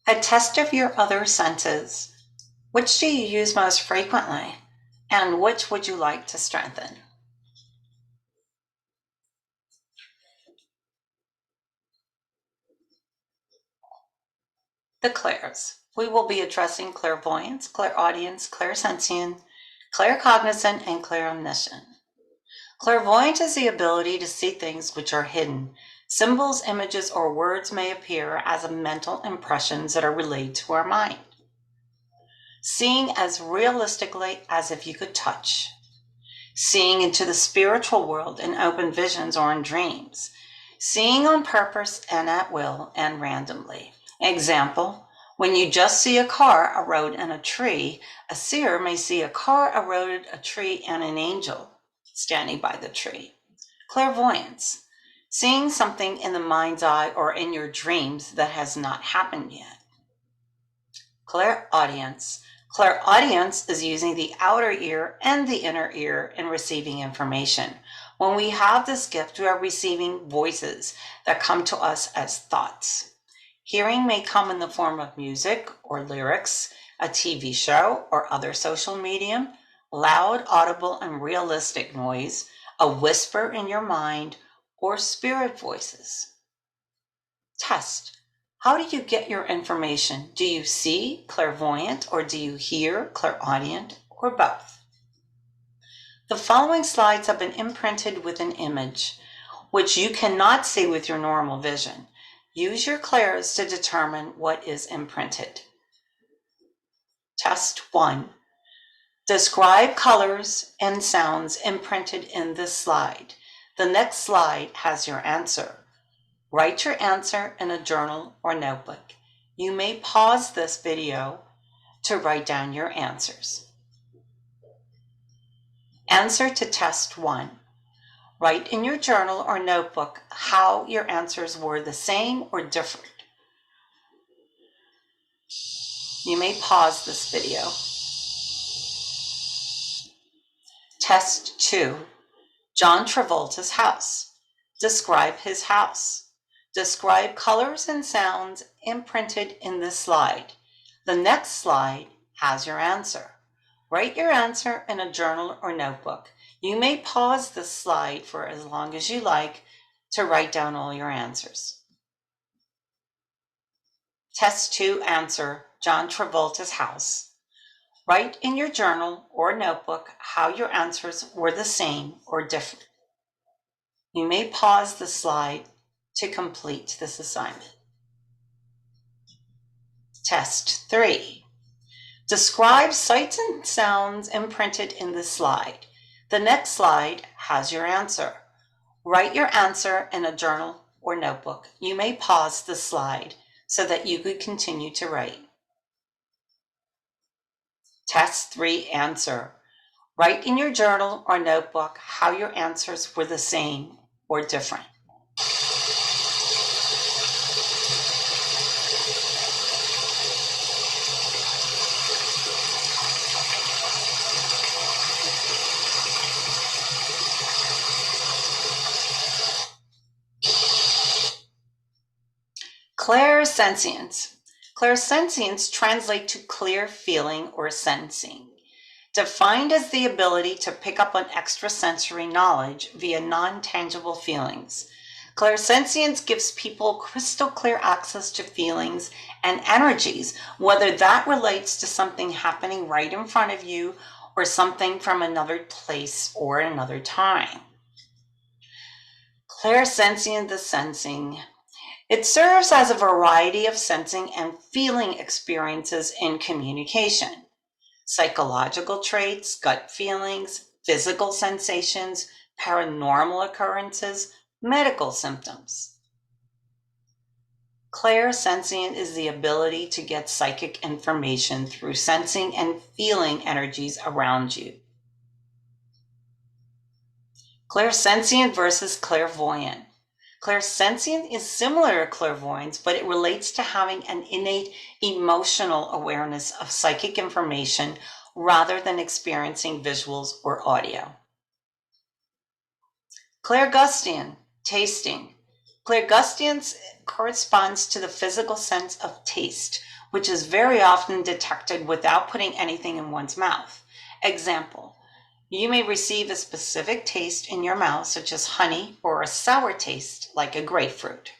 A test of your other senses. Which do you use most frequently, and which would you like to strengthen? The clairs. We will be addressing clairvoyance, clairaudience, clairsentient, claircognizant, and clairomniscient. Clairvoyant is the ability to see things which are hidden. Symbols, images, or words may appear as mental impressions that are relayed to our mind. Seeing as realistically as if you could touch. Seeing into the spiritual world in open visions or in dreams. Seeing on purpose and at will and randomly. Example, when you just see a car, a road, and a tree, a seer may see a car, a road, a tree, and an angel standing by the tree. Clairvoyance, seeing something in the mind's eye or in your dreams that has not happened yet. Clairaudience. Clairaudience is using the outer ear and the inner ear in receiving information. When we have this gift, we are receiving voices that come to us as thoughts. Hearing may come in the form of music or lyrics, a TV show or other social medium, loud, audible, and realistic noise, a whisper in your mind, or spirit voices. Test. How do you get your information? Do you see, clairvoyant, or do you hear, clairaudient, or both? The following slides have been imprinted with an image, which you cannot see with your normal vision. Use your clairs to determine what is imprinted. Test 1. Describe colors and sounds imprinted in this slide. The next slide has your answer. Write your answer in a journal or notebook. You may pause this video to write down your answers. Answer to test 1. Write in your journal or notebook how your answers were the same or different. You may pause this video. Test 2. John Travolta's house. Describe his house. Describe colors and sounds imprinted in this slide. The next slide has your answer. Write your answer in a journal or notebook. You may pause this slide for as long as you like to write down all your answers. Test 2 answer, John Travolta's house. Write in your journal or notebook how your answers were the same or different. You may pause the slide to complete this assignment. Test 3. Describe sights and sounds imprinted in the slide. The next slide has your answer. Write your answer in a journal or notebook. You may pause the slide so that you could continue to write. Test 3 answer. Write in your journal or notebook how your answers were the same or different. Clairsentience. Clairsentience translates to clear feeling or sensing. Defined as the ability to pick up on extrasensory knowledge via non-tangible feelings. Clairsentience gives people crystal clear access to feelings and energies, whether that relates to something happening right in front of you or something from another place or another time. Clairsentient, the sensing. It serves as a variety of sensing and feeling experiences in communication. Psychological traits, gut feelings, physical sensations, paranormal occurrences, medical symptoms. Clairsentient is the ability to get psychic information through sensing and feeling energies around you. Clairsentient versus clairvoyant. Clairsentient is similar to clairvoyance, but it relates to having an innate emotional awareness of psychic information rather than experiencing visuals or audio. Clairgustient, tasting. Clairgustance corresponds to the physical sense of taste, which is very often detected without putting anything in one's mouth. Example, you may receive a specific taste in your mouth, such as honey, or a sour taste, like a grapefruit.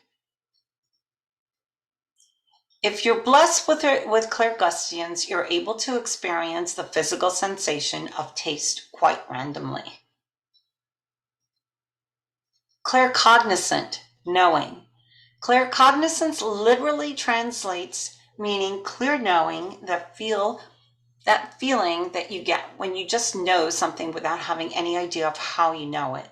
If you're blessed with clairgustance, you're able to experience the physical sensation of taste quite randomly. Claircognizant, knowing. Claircognizance literally translates meaning clear knowing, that feeling that you get when you just know something without having any idea of how you know it.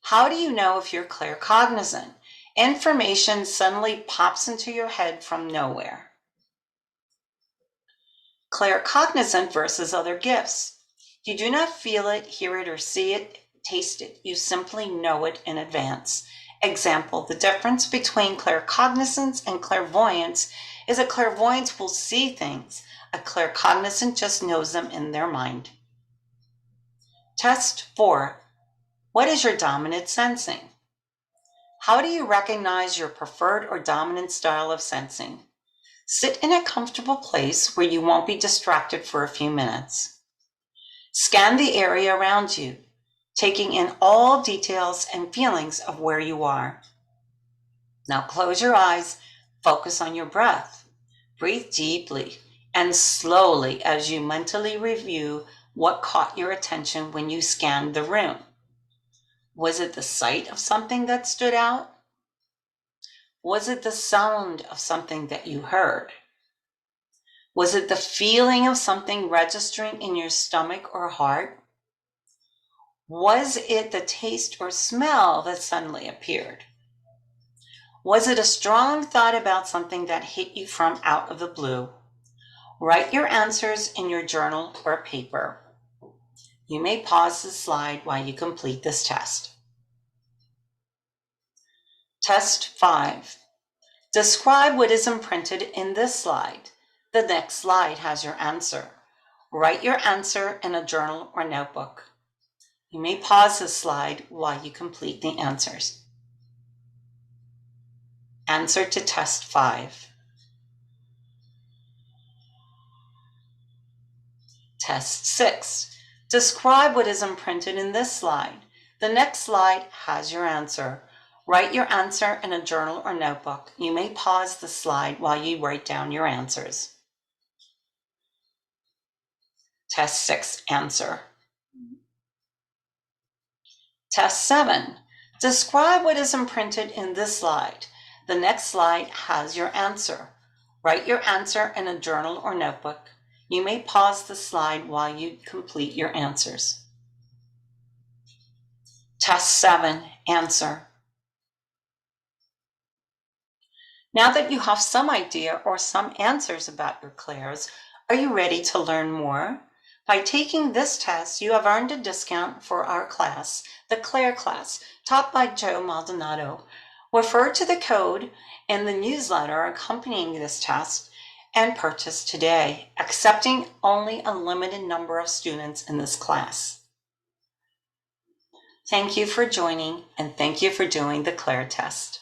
How do you know if you're claircognizant? Information suddenly pops into your head from nowhere. Claircognizant versus other gifts. You do not feel it, hear it, or see it, taste it. You simply know it in advance. Example, the difference between claircognizance and clairvoyance is a clairvoyant will see things. A claircognizant just knows them in their mind. Test 4. What is your dominant sensing? How do you recognize your preferred or dominant style of sensing? Sit in a comfortable place where you won't be distracted for a few minutes. Scan the area around you, taking in all details and feelings of where you are. Now close your eyes, focus on your breath. Breathe deeply and slowly as you mentally review what caught your attention when you scanned the room. Was it the sight of something that stood out? Was it the sound of something that you heard? Was it the feeling of something registering in your stomach or heart? Was it the taste or smell that suddenly appeared? Was it a strong thought about something that hit you from out of the blue? Write your answers in your journal or paper. You may pause the slide while you complete this test. Test 5. Describe what is imprinted in this slide. The next slide has your answer. Write your answer in a journal or notebook. You may pause the slide while you complete the answers. Answer to Test 5. Test 6. Describe what is imprinted in this slide. The next slide has your answer. Write your answer in a journal or notebook. You may pause the slide while you write down your answers. Test 6 answer. Test 7. Describe what is imprinted in this slide. The next slide has your answer. Write your answer in a journal or notebook. You may pause the slide while you complete your answers. Test 7 answer. Now that you have some idea or some answers about your clairs, are you ready to learn more? By taking this test, you have earned a discount for our class, the Clair class, taught by Joe Maldonado. Refer to the code in the newsletter accompanying this test and purchase today, accepting only a limited number of students in this class. Thank you for joining, and thank you for doing the Clair test.